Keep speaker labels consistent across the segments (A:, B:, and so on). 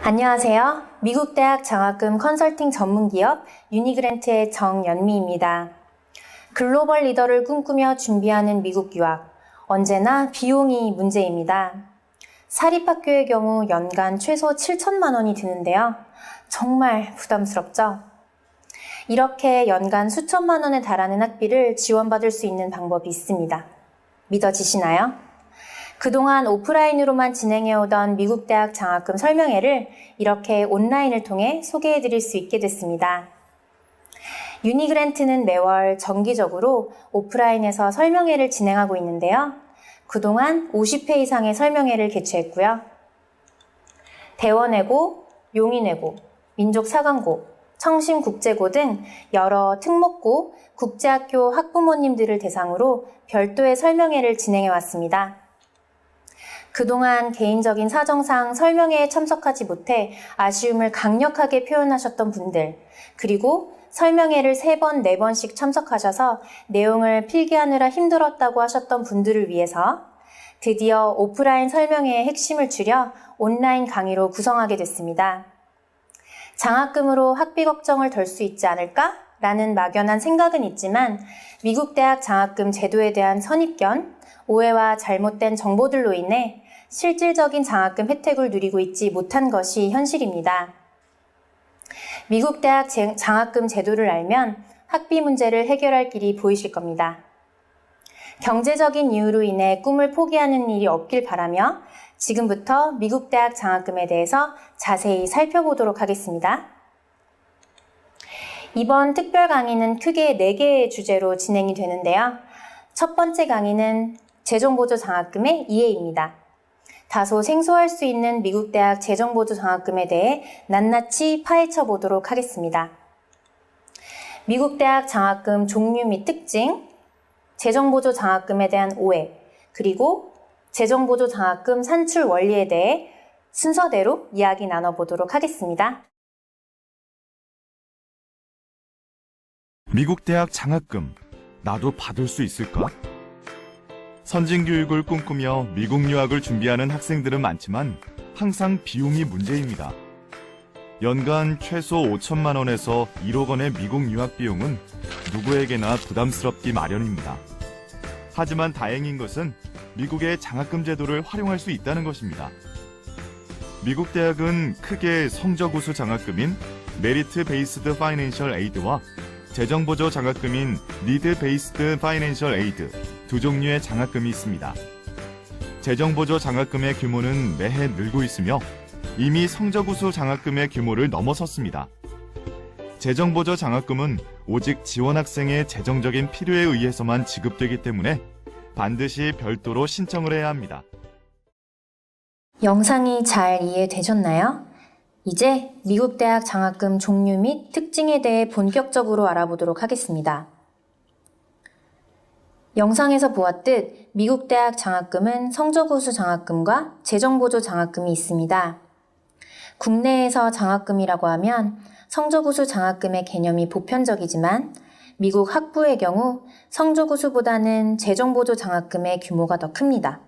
A: 안녕하세요. 미국 대학 장학금 컨설팅 전문기업 유니그랜트의 정연미입니다. 글로벌 리더를 꿈꾸며 준비하는 미국 유학, 언제나 비용이 문제입니다. 사립학교의 경우 연간 최소 7천만 원이 드는데요. 정말 부담스럽죠? 이렇게 연간 수천만 원에 달하는 학비를 지원받을 수 있는 방법이 있습니다. 믿어지시나요? 그동안 오프라인으로만 진행해오던 미국 대학 장학금 설명회를 이렇게 온라인을 통해 소개해드릴 수 있게 됐습니다. 유니그랜트는 매월 정기적으로 오프라인에서 설명회를 진행하고 있는데요. 그동안 50회 이상의 설명회를 개최했고요. 대원외고, 용인외고, 민족사관고, 청심국제고 등 여러 특목고, 국제학교 학부모님들을 대상으로 별도의 설명회를 진행해왔습니다. 그동안 개인적인 사정상 설명회에 참석하지 못해 아쉬움을 강력하게 표현하셨던 분들, 그리고 설명회를 3번, 4번씩 참석하셔서 내용을 필기하느라 힘들었다고 하셨던 분들을 위해서 드디어 오프라인 설명회의 핵심을 줄여 온라인 강의로 구성하게 됐습니다. 장학금으로 학비 걱정을 덜 수 있지 않을까? 라는 막연한 생각은 있지만 미국 대학 장학금 제도에 대한 선입견, 오해와 잘못된 정보들로 인해 실질적인 장학금 혜택을 누리고 있지 못한 것이 현실입니다. 미국 대학 장학금 제도를 알면 학비 문제를 해결할 길이 보이실 겁니다. 경제적인 이유로 인해 꿈을 포기하는 일이 없길 바라며 지금부터 미국 대학 장학금에 대해서 자세히 살펴보도록 하겠습니다. 이번 특별 강의는 크게 4개의 주제로 진행이 되는데요. 첫 번째 강의는 재정보조 장학금의 이해입니다. 다소 생소할 수 있는 미국 대학 재정보조 장학금에 대해 낱낱이 파헤쳐 보도록 하겠습니다. 미국 대학 장학금 종류 및 특징, 재정보조 장학금에 대한 오해, 그리고 재정보조 장학금 산출 원리에 대해 순서대로 이야기 나눠보도록 하겠습니다.
B: 미국 대학 장학금, 나도 받을 수 있을까? 선진교육을 꿈꾸며 미국 유학을 준비하는 학생들은 많지만 항상 비용이 문제입니다. 연간 최소 5천만 원에서 1억 원의 미국 유학 비용은 누구에게나 부담스럽기 마련입니다. 하지만 다행인 것은 미국의 장학금 제도를 활용할 수 있다는 것입니다. 미국 대학은 크게 성적 우수 장학금인 메리트 베이스드 파이낸셜 에이드와 재정보조 장학금인 니드 베이스드 파이낸셜 에이드 두 종류의 장학금이 있습니다. 재정보조 장학금의 규모는 매해 늘고 있으며 이미 성적 우수 장학금의 규모를 넘어섰습니다. 재정보조 장학금은 오직 지원 학생의 재정적인 필요에 의해서만 지급되기 때문에 반드시 별도로 신청을 해야 합니다.
A: 영상이 잘 이해되셨나요? 이제 미국 대학 장학금 종류 및 특징에 대해 본격적으로 알아보도록 하겠습니다. 영상에서 보았듯 미국 대학 장학금은 성적우수 장학금과 재정보조 장학금이 있습니다. 국내에서 장학금이라고 하면 성적우수 장학금의 개념이 보편적이지만 미국 학부의 경우 성적우수보다는 재정보조 장학금의 규모가 더 큽니다.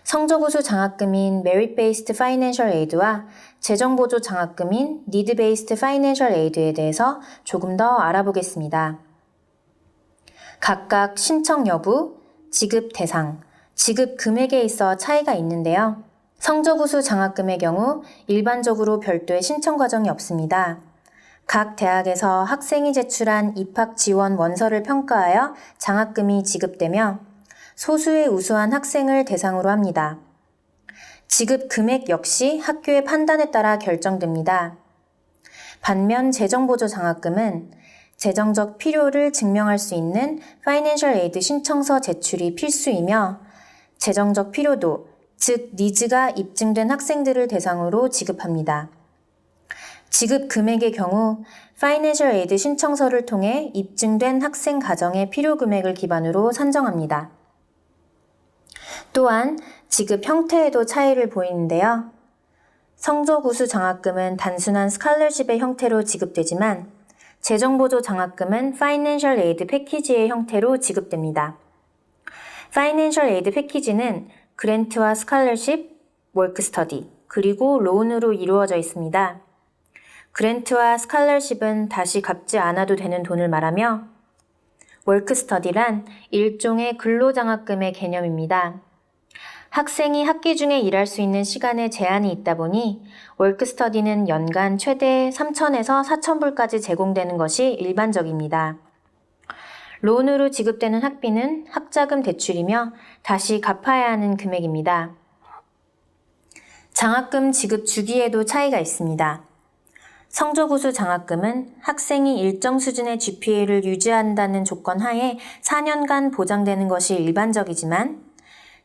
A: 성적우수 장학금인 Merit Based Financial Aid와 재정보조 장학금인 Need Based Financial Aid에 대해서 조금 더 알아보겠습니다. 각각 신청 여부, 지급 대상, 지급 금액에 있어 차이가 있는데요. 성적우수 장학금의 경우 일반적으로 별도의 신청 과정이 없습니다. 각 대학에서 학생이 제출한 입학 지원 원서를 평가하여 장학금이 지급되며 소수의 우수한 학생을 대상으로 합니다. 지급 금액 역시 학교의 판단에 따라 결정됩니다. 반면 재정보조 장학금은 재정적 필요를 증명할 수 있는 파이낸셜 에이드 신청서 제출이 필수이며 재정적 필요도, 즉 니즈가 입증된 학생들을 대상으로 지급합니다. 지급 금액의 경우 파이낸셜 에이드 신청서를 통해 입증된 학생 가정의 필요 금액을 기반으로 산정합니다. 또한 지급 형태에도 차이를 보이는데요. 성적우수 장학금은 단순한 스칼러십의 형태로 지급되지만 재정보조 장학금은 파이낸셜 에이드 패키지의 형태로 지급됩니다. 파이낸셜 에이드 패키지는 그랜트와 스칼러십, 워크 스터디, 그리고 론으로 이루어져 있습니다. 그랜트와 스칼러십은 다시 갚지 않아도 되는 돈을 말하며 월크스터디란 일종의 근로장학금의 개념입니다. 학생이 학기 중에 일할 수 있는 시간에 제한이 있다 보니 월크스터디는 연간 최대 3,000에서 4,000불까지 제공되는 것이 일반적입니다. 론으로 지급되는 학비는 학자금 대출이며 다시 갚아야 하는 금액입니다. 장학금 지급 주기에도 차이가 있습니다. 성적우수 장학금은 학생이 일정 수준의 GPA를 유지한다는 조건 하에 4년간 보장되는 것이 일반적이지만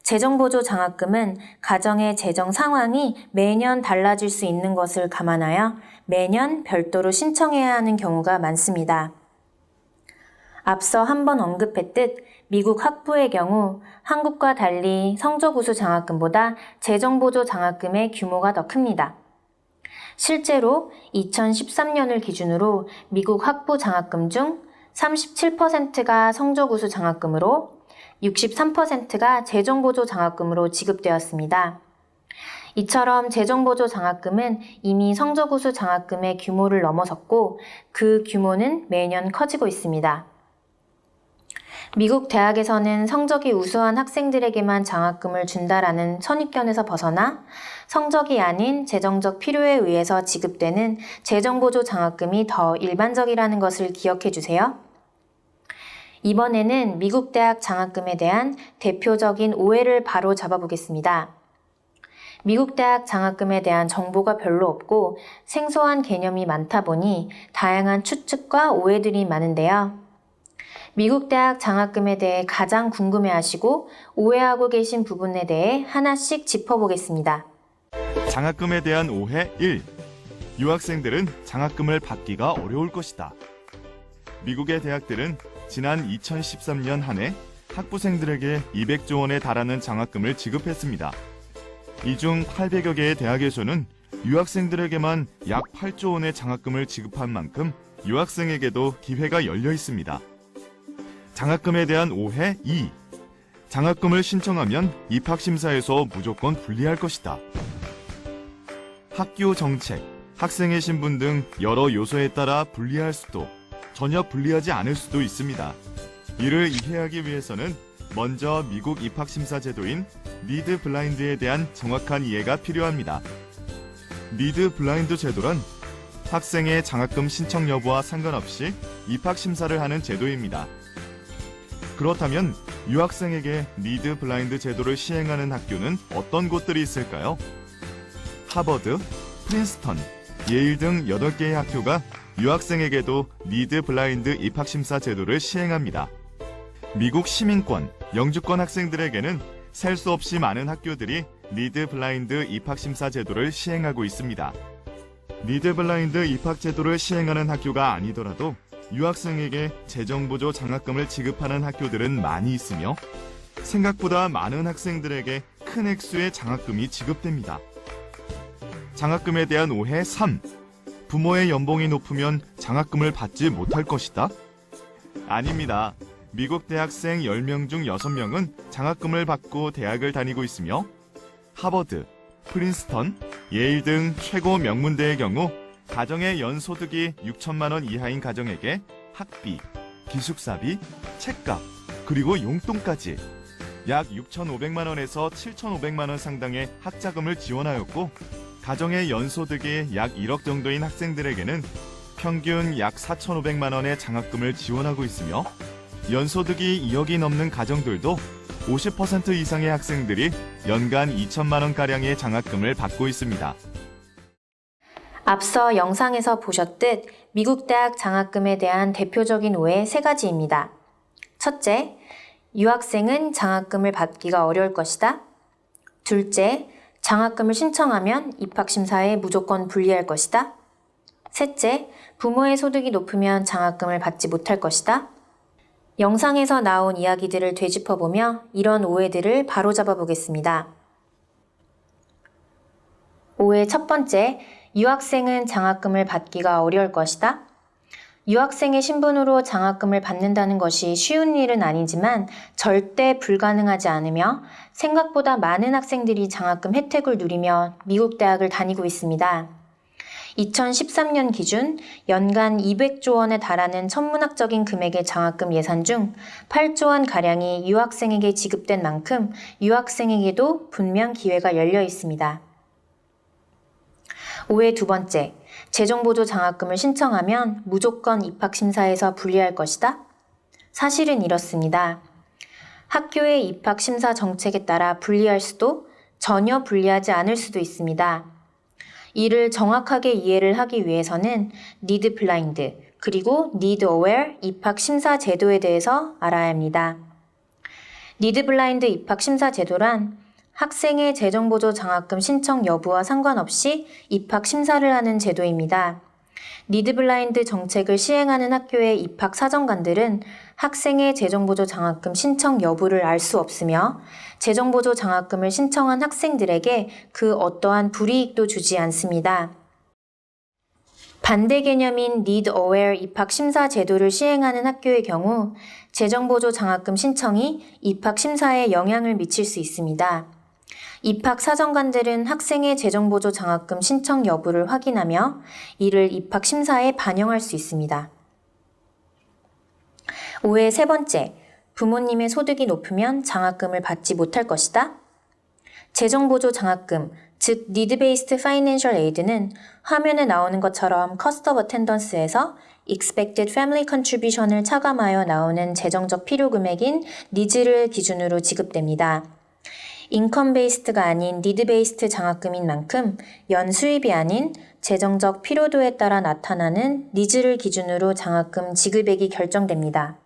A: 재정보조 장학금은 가정의 재정 상황이 매년 달라질 수 있는 것을 감안하여 매년 별도로 신청해야 하는 경우가 많습니다. 앞서 한번 언급했듯 미국 학부의 경우 한국과 달리 성적우수 장학금보다 재정보조 장학금의 규모가 더 큽니다. 실제로 2013년을 기준으로 미국 학부 장학금 중 37%가 성적우수 장학금으로 63%가 재정보조 장학금으로 지급되었습니다. 이처럼 재정보조 장학금은 이미 성적우수 장학금의 규모를 넘어섰고 그 규모는 매년 커지고 있습니다. 미국 대학에서는 성적이 우수한 학생들에게만 장학금을 준다라는 선입견에서 벗어나 성적이 아닌 재정적 필요에 의해서 지급되는 재정보조 장학금이 더 일반적이라는 것을 기억해 주세요. 이번에는 미국 대학 장학금에 대한 대표적인 오해를 바로 잡아보겠습니다. 미국 대학 장학금에 대한 정보가 별로 없고 생소한 개념이 많다 보니 다양한 추측과 오해들이 많은데요. 미국 대학 장학금에 대해 가장 궁금해하시고 오해하고 계신 부분에 대해 하나씩 짚어보겠습니다.
B: 장학금에 대한 오해 1. 유학생들은 장학금을 받기가 어려울 것이다. 미국의 대학들은 지난 2013년 한 해 학부생들에게 200조 원에 달하는 장학금을 지급했습니다. 이 중 800여 개의 대학에서는 유학생들에게만 약 8조 원의 장학금을 지급한 만큼 유학생에게도 기회가 열려 있습니다. 장학금에 대한 오해 2. 장학금을 신청하면 입학심사에서 무조건 불리할 것이다. 학교 정책, 학생의 신분 등 여러 요소에 따라 불리할 수도, 전혀 불리하지 않을 수도 있습니다. 이를 이해하기 위해서는 먼저 미국 입학심사 제도인 니드 블라인드에 대한 정확한 이해가 필요합니다. 니드 블라인드 제도란 학생의 장학금 신청 여부와 상관없이 입학심사를 하는 제도입니다. 그렇다면 유학생에게 니드 블라인드 제도를 시행하는 학교는 어떤 곳들이 있을까요? 하버드, 프린스턴, 예일 등 8개의 학교가 유학생에게도 니드 블라인드 입학심사 제도를 시행합니다. 미국 시민권, 영주권 학생들에게는 셀 수 없이 많은 학교들이 니드 블라인드 입학심사 제도를 시행하고 있습니다. 니드 블라인드 입학 제도를 시행하는 학교가 아니더라도 유학생에게 재정보조 장학금을 지급하는 학교들은 많이 있으며 생각보다 많은 학생들에게 큰 액수의 장학금이 지급됩니다. 장학금에 대한 오해 3. 부모의 연봉이 높으면 장학금을 받지 못할 것이다? 아닙니다. 미국 대학생 10명 중 6명은 장학금을 받고 대학을 다니고 있으며 하버드, 프린스턴, 예일 등 최고 명문대의 경우 가정의 연소득이 6천만 원 이하인 가정에게 학비, 기숙사비, 책값, 그리고 용돈까지 약 6,500만 원에서 7,500만 원 상당의 학자금을 지원하였고 가정의 연소득이 약 1억 정도인 학생들에게는 평균 약 4,500만 원의 장학금을 지원하고 있으며 연소득이 2억이 넘는 가정들도 50% 이상의 학생들이 연간 2천만 원가량의 장학금을 받고 있습니다.
A: 앞서 영상에서 보셨듯 미국 대학 장학금에 대한 대표적인 오해 3가지입니다. 첫째, 유학생은 장학금을 받기가 어려울 것이다. 둘째, 장학금을 신청하면 입학심사에 무조건 불리할 것이다. 셋째, 부모의 소득이 높으면 장학금을 받지 못할 것이다. 영상에서 나온 이야기들을 되짚어보며 이런 오해들을 바로잡아 보겠습니다. 오해 첫 번째, 유학생은 장학금을 받기가 어려울 것이다. 유학생의 신분으로 장학금을 받는다는 것이 쉬운 일은 아니지만 절대 불가능하지 않으며 생각보다 많은 학생들이 장학금 혜택을 누리며 미국 대학을 다니고 있습니다. 2013년 기준 연간 200조 원에 달하는 천문학적인 금액의 장학금 예산 중 8조 원가량이 유학생에게 지급된 만큼 유학생에게도 분명 기회가 열려 있습니다. 오해 두 번째, 재정보조 장학금을 신청하면 무조건 입학심사에서 분리할 것이다? 사실은 이렇습니다. 학교의 입학심사 정책에 따라 분리할 수도 전혀 분리하지 않을 수도 있습니다. 이를 정확하게 이해를 하기 위해서는 need blind 그리고 need aware 입학심사 제도에 대해서 알아야 합니다. need blind 입학심사 제도란 학생의 재정보조 장학금 신청 여부와 상관없이 입학심사를 하는 제도입니다. need blind 정책을 시행하는 학교의 입학사정관들은 학생의 재정보조 장학금 신청 여부를 알 수 없으며 재정보조 장학금을 신청한 학생들에게 그 어떠한 불이익도 주지 않습니다. 반대 개념인 need aware 입학심사 제도를 시행하는 학교의 경우 재정보조 장학금 신청이 입학심사에 영향을 미칠 수 있습니다. 입학사정관들은 학생의 재정보조 장학금 신청 여부를 확인하며 이를 입학심사에 반영할 수 있습니다. 오해 세 번째, 부모님의 소득이 높으면 장학금을 받지 못할 것이다? 재정보조 장학금, 즉 Need-Based Financial Aid는 화면에 나오는 것처럼 Cost of Attendance에서 Expected Family Contribution을 차감하여 나오는 재정적 필요 금액인 Needs를 기준으로 지급됩니다. 인컴 베이스드가 아닌 니드 베이스드 장학금인 만큼 연수입이 아닌 재정적 필요도에 따라 나타나는 니즈를 기준으로 장학금 지급액이 결정됩니다.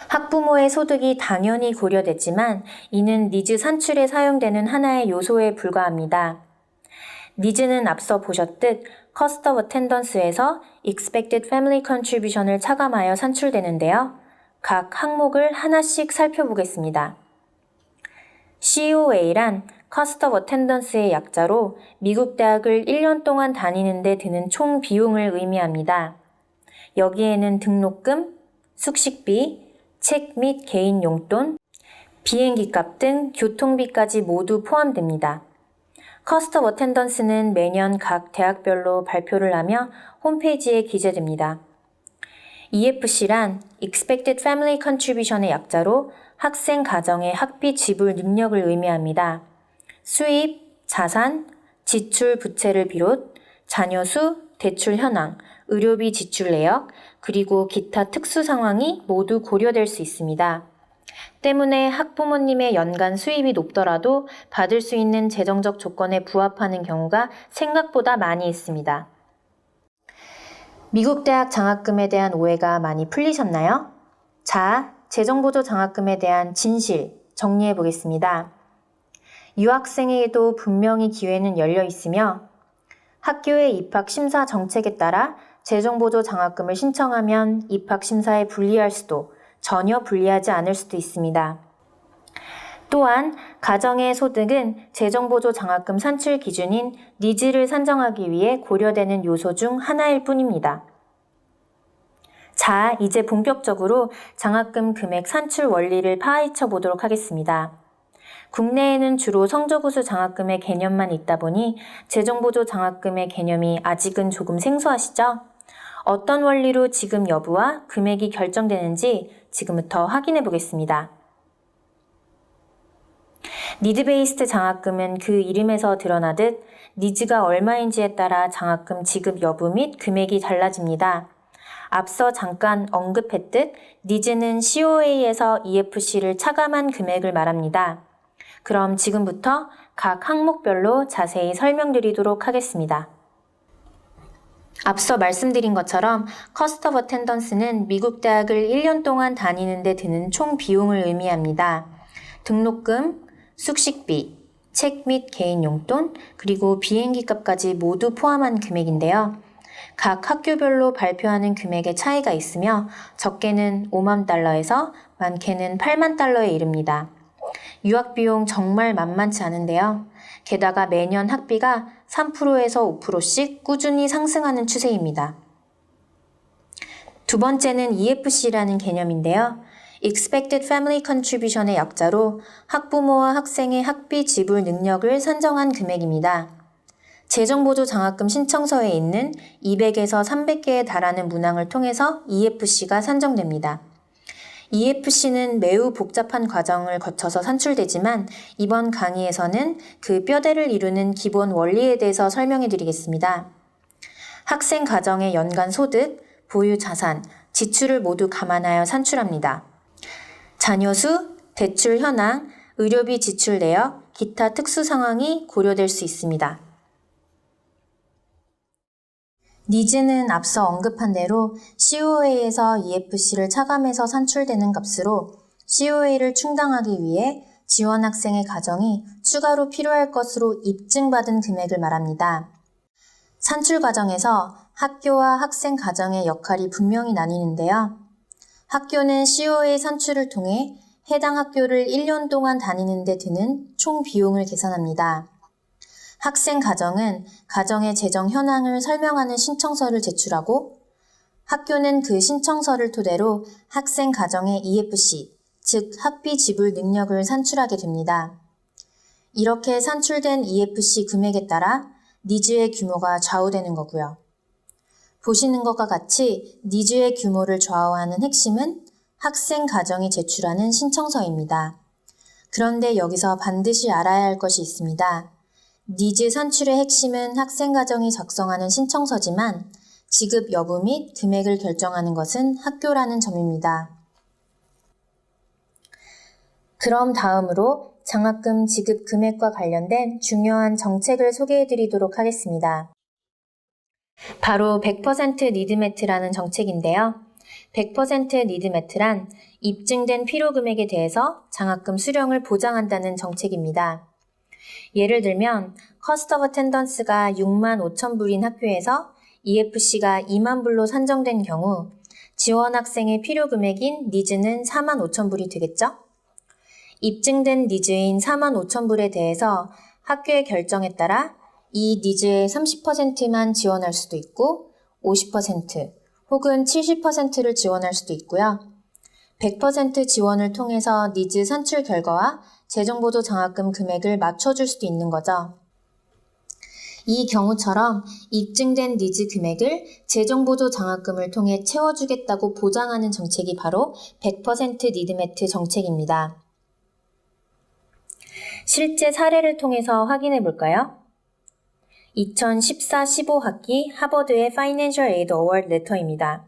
A: 학부모의 소득이 당연히 고려됐지만 이는 니즈 산출에 사용되는 하나의 요소에 불과합니다. 니즈는 앞서 보셨듯 Cost of Attendance에서 Expected Family Contribution을 차감하여 산출되는데요. 각 항목을 하나씩 살펴보겠습니다. COA란 Cost of Attendance의 약자로 미국 대학을 1년 동안 다니는 데 드는 총 비용을 의미합니다. 여기에는 등록금, 숙식비, 책 및 개인 용돈, 비행기값 등 교통비까지 모두 포함됩니다. Cost of Attendance는 매년 각 대학별로 발표를 하며 홈페이지에 기재됩니다. EFC란 Expected Family Contribution의 약자로 학생 가정의 학비 지불 능력을 의미합니다. 수입, 자산, 지출 부채를 비롯 자녀 수, 대출 현황, 의료비 지출 내역, 그리고 기타 특수 상황이 모두 고려될 수 있습니다. 때문에 학부모님의 연간 수입이 높더라도 받을 수 있는 재정적 조건에 부합하는 경우가 생각보다 많이 있습니다. 미국 대학 장학금에 대한 오해가 많이 풀리셨나요? 자, 재정보조 장학금에 대한 진실 정리해 보겠습니다. 유학생에게도 분명히 기회는 열려 있으며 학교의 입학심사 정책에 따라 재정보조 장학금을 신청하면 입학심사에 불리할 수도 전혀 불리하지 않을 수도 있습니다. 또한 가정의 소득은 재정보조 장학금 산출 기준인 니즈를 산정하기 위해 고려되는 요소 중 하나일 뿐입니다. 자, 이제 본격적으로 장학금 금액 산출 원리를 파헤쳐 보도록 하겠습니다. 국내에는 주로 성적우수 장학금의 개념만 있다 보니 재정보조 장학금의 개념이 아직은 조금 생소하시죠? 어떤 원리로 지급 여부와 금액이 결정되는지 지금부터 확인해 보겠습니다. 니드 베이스드 장학금은 그 이름에서 드러나듯 니즈가 얼마인지에 따라 장학금 지급 여부 및 금액이 달라집니다. 앞서 잠깐 언급했듯 니즈는 COA에서 EFC를 차감한 금액을 말합니다. 그럼 지금부터 각 항목별로 자세히 설명드리도록 하겠습니다. 앞서 말씀드린 것처럼 Cost of Attendance는 미국 대학을 1년 동안 다니는 데 드는 총 비용을 의미합니다. 등록금, 숙식비, 책 및 개인 용돈, 그리고 비행기 값까지 모두 포함한 금액인데요. 각 학교별로 발표하는 금액의 차이가 있으며 적게는 5만 달러에서 많게는 8만 달러에 이릅니다. 유학비용 정말 만만치 않은데요. 게다가 매년 학비가 3%에서 5%씩 꾸준히 상승하는 추세입니다. 두 번째는 EFC라는 개념인데요. Expected Family Contribution의 약자로 학부모와 학생의 학비 지불 능력을 산정한 금액입니다. 재정보조 장학금 신청서에 있는 200에서 300개에 달하는 문항을 통해서 EFC가 산정됩니다. EFC는 매우 복잡한 과정을 거쳐서 산출되지만 이번 강의에서는 그 뼈대를 이루는 기본 원리에 대해서 설명해 드리겠습니다. 학생 가정의 연간 소득, 보유 자산, 지출을 모두 감안하여 산출합니다. 자녀 수, 대출 현황, 의료비 지출 내역, 기타 특수 상황이 고려될 수 있습니다. 니즈는 앞서 언급한 대로 COA에서 EFC를 차감해서 산출되는 값으로 COA를 충당하기 위해 지원 학생의 가정이 추가로 필요할 것으로 입증받은 금액을 말합니다. 산출 과정에서 학교와 학생 가정의 역할이 분명히 나뉘는데요. 학교는 COA 산출을 통해 해당 학교를 1년 동안 다니는 데 드는 총 비용을 계산합니다. 학생 가정은 가정의 재정 현황을 설명하는 신청서를 제출하고 학교는 그 신청서를 토대로 학생 가정의 EFC, 즉 학비 지불 능력을 산출하게 됩니다. 이렇게 산출된 EFC 금액에 따라 니즈의 규모가 좌우되는 거고요. 보시는 것과 같이 니즈의 규모를 좌우하는 핵심은 학생 가정이 제출하는 신청서입니다. 그런데 여기서 반드시 알아야 할 것이 있습니다. 니즈 산출의 핵심은 학생 가정이 작성하는 신청서지만 지급 여부 및 금액을 결정하는 것은 학교라는 점입니다. 그럼 다음으로 장학금 지급 금액과 관련된 중요한 정책을 소개해 드리도록 하겠습니다. 바로 100% 니드 매트라는 정책인데요. 100% 니드 매트란 입증된 필요 금액에 대해서 장학금 수령을 보장한다는 정책입니다. 예를 들면 Cost of Attendance가 6만 5천 불인 학교에서 EFC가 2만 불로 산정된 경우 지원 학생의 필요 금액인 니즈는 4만 5천 불이 되겠죠? 입증된 니즈인 4만 5천 불에 대해서 학교의 결정에 따라 이 니즈의 30%만 지원할 수도 있고 50% 혹은 70%를 지원할 수도 있고요. 100% 지원을 통해서 니즈 산출 결과와 재정보조 장학금 금액을 맞춰줄 수도 있는 거죠. 이 경우처럼 입증된 니즈 금액을 재정보조 장학금을 통해 채워주겠다고 보장하는 정책이 바로 100% 니드 매트 정책입니다. 실제 사례를 통해서 확인해 볼까요? 2014-15 학기 하버드의 Financial Aid Award Letter입니다.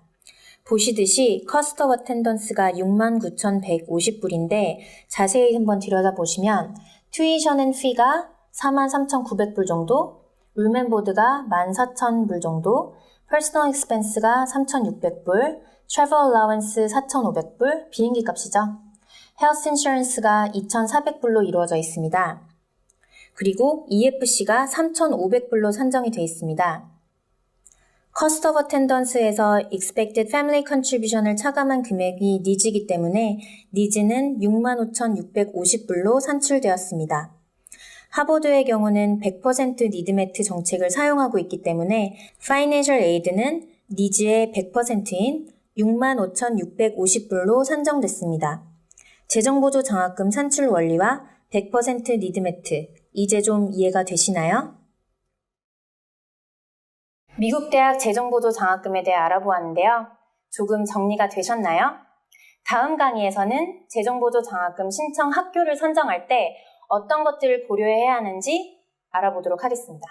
A: 보시듯이 Cost of Attendance가 69,150불인데 자세히 한번 들여다보시면 Tuition and Fee가 43,900불 정도, Room and Board가 14,000불 정도, Personal Expense가 3,600불, Travel Allowance 4,500불, 비행기 값이죠. Health Insurance가 2,400불로 이루어져 있습니다. 그리고 EFC가 3,500불로 산정이 되어 있습니다. Cost of Attendance에서 Expected Family Contribution을 차감한 금액이 니즈이기 때문에 니즈는 65,650불로 산출되었습니다. 하버드의 경우는 100% 니드 매트 정책을 사용하고 있기 때문에 Financial Aid는 니즈의 100%인 65,650불로 산정됐습니다. 재정보조 장학금 산출 원리와 100% 니드 매트, 이제 좀 이해가 되시나요? 미국 대학 재정보조 장학금에 대해 알아보았는데요. 조금 정리가 되셨나요? 다음 강의에서는 재정보조 장학금 신청 학교를 선정할 때 어떤 것들을 고려해야 하는지 알아보도록 하겠습니다.